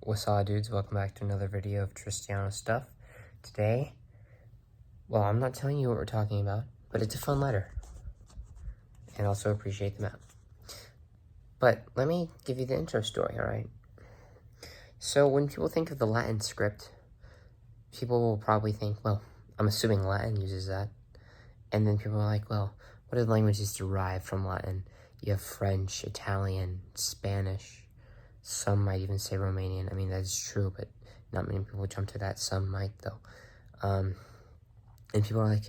What's up, dudes? Welcome back to another video of Tristiano stuff. Today, well, I'm not telling you what we're talking about, but it's a fun letter. And also appreciate the map. But let me give you the intro story, alright? So when people think of the Latin script, people will probably think, well, I'm assuming Latin uses that. And then people are like, well, what other languages derive from Latin? You have French, Italian, Spanish. Some might even say Romanian. I mean, that is true, but not many people jump to that. Some might, though. And people are like,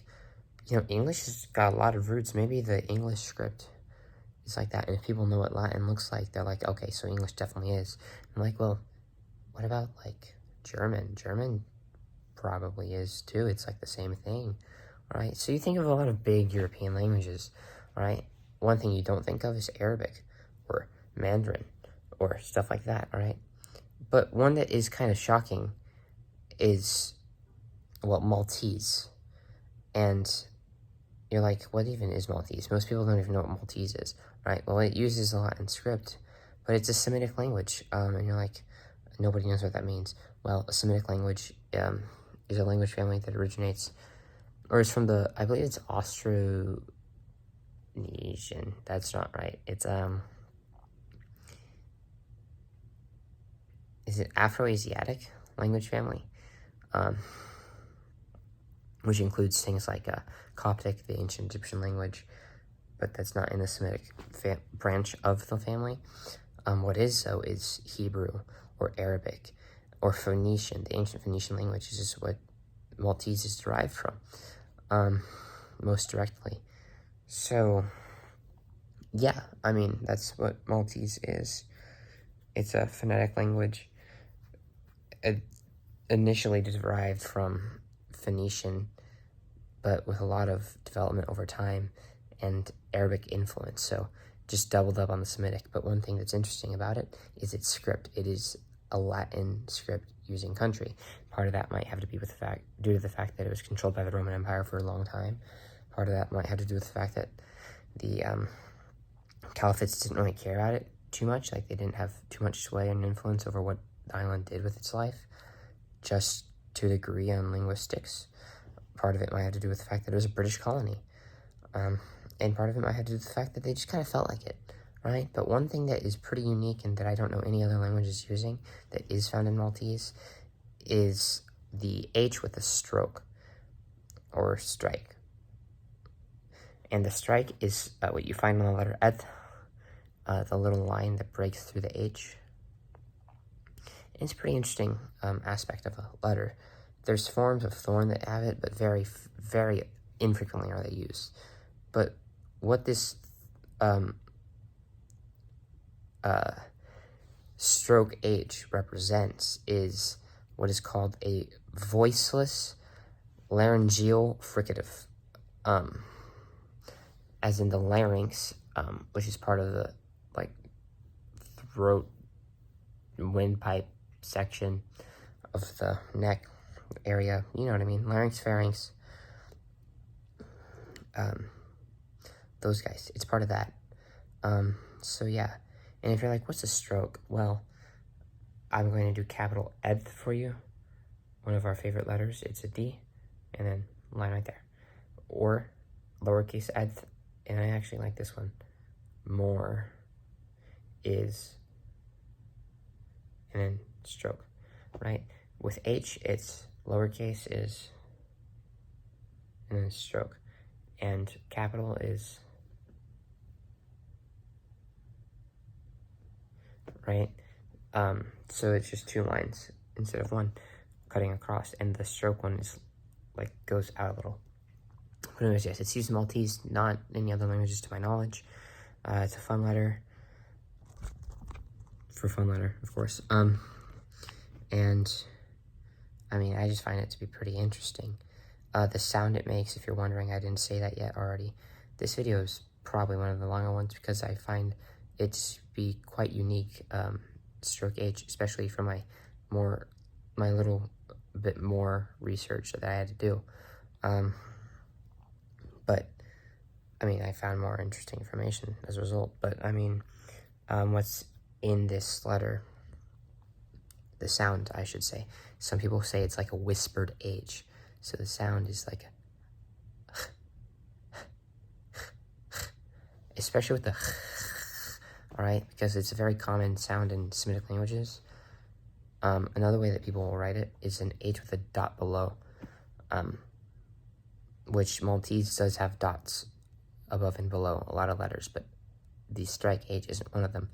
English has got a lot of roots. Maybe the English script is like that. And if people know what Latin looks like, they're like, okay, so English definitely is. I'm like, well, what about, like, German? German probably is, too. It's, like, the same thing, right? So you think of a lot of big European languages, right? One thing you don't think of is Arabic or Mandarin or stuff like that, right? But one that is kind of shocking is, well, Maltese. And you're like, what even is Maltese? Most people don't even know what Maltese is, right? Well, it uses a Latin script, but it's a Semitic language. And you're like, nobody knows what that means. Well, a Semitic language is a language family that originates, or is from the, I believe it's Austronesian. That's not right. It's, is it Afroasiatic language family? Which includes things like Coptic, the ancient Egyptian language, but that's not in the Semitic branch of the family. What is, though, is Hebrew or Arabic or Phoenician. The ancient Phoenician language is just what Maltese is derived from, most directly. So, yeah, I mean, that's what Maltese is. It's a phonetic language initially derived from Phoenician, but with a lot of development over time and Arabic influence, so just doubled up on the Semitic. But one thing that's interesting about it is its script. It is a Latin script using country. Part of that might have to be with due to the fact that it was controlled by the Roman Empire for a long time. Part of that might have to do with the fact that the caliphates didn't really care about it too much. Like, they didn't have too much sway and influence over what the island did with its life, just to a degree on linguistics. Part of it might have to do with the fact that it was a British colony. And part of it might have to do with the fact that they just kind of felt like it, right? But one thing that is pretty unique and that I don't know any other languages using that is found in Maltese is the H with a stroke or strike. And the strike is what you find on the letter eth, the little line that breaks through the H. And it's a pretty interesting aspect of a letter. There's forms of thorn that have it, but very, very infrequently are they used. But what this stroke H represents is what is called a voiceless laryngeal fricative, as in the larynx, which is part of the, like, throat windpipe section of the neck area, you know what I mean, larynx, pharynx, those guys, it's part of that. So yeah, and if you're like, what's a stroke? Well, I'm going to do capital EDH for you, one of our favorite letters. It's a D, and then line right there, or lowercase EDH, and I actually like this one, more is, and then stroke, right? With H, it's lowercase is, and then stroke, and capital is, right? So it's just two lines instead of one cutting across, and the stroke one is, like, goes out a little. But anyways, yes, it's used in Maltese, not any other languages to my knowledge. It's a fun letter, of course. And I mean, I just find it to be pretty interesting. The sound it makes, if you're wondering, I didn't say that yet already. This video is probably one of the longer ones because I find it to be quite unique, stroke H, especially for my little bit more research that I had to do. But I mean, I found more interesting information as a result. But I mean, what's in this letter the sound, I should say. Some people say it's like a whispered H. So the sound is like especially with the all right, because it's a very common sound in Semitic languages. Another way that people will write it is an H with a dot below, which Maltese does have dots above and below a lot of letters, but the strike H isn't one of them.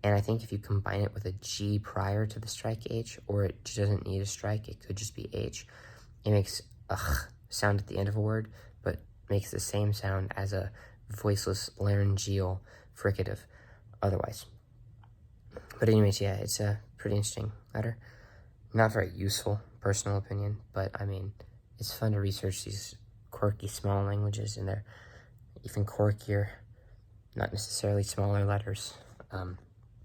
And I think if you combine it with a G prior to the strike H, or it doesn't need a strike, it could just be H, it makes sound at the end of a word, but makes the same sound as a voiceless laryngeal fricative otherwise. But anyways, yeah, it's a pretty interesting letter. Not very useful, personal opinion, but I mean, it's fun to research these quirky small languages, and they're even quirkier, not necessarily smaller letters.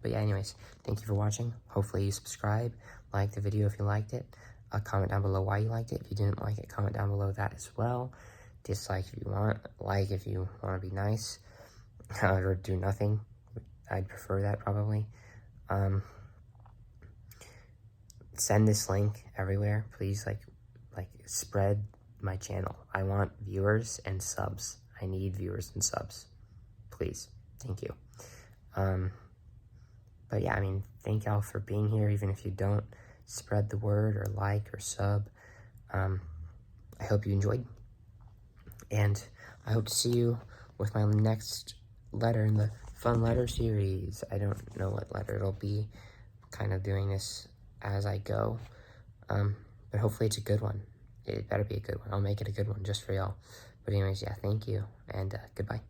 But yeah, anyways, thank you for watching. Hopefully you subscribe, like the video if you liked it. Comment down below why you liked it. If you didn't like it, comment down below that as well. Dislike if you want, like if you want to be nice, or do nothing. I'd prefer that probably. Send this link everywhere, please. Like spread my channel. I want viewers and subs. I need viewers and subs, please. Thank you. But yeah, I mean, thank y'all for being here. Even if you don't, spread the word or like or sub. I hope you enjoyed, and I hope to see you with my next letter in the fun letter series. I don't know what letter it'll be. Kind of doing this as I go, but hopefully it's a good one. It better be a good one. I'll make it a good one just for y'all. But anyways, yeah, thank you, and goodbye.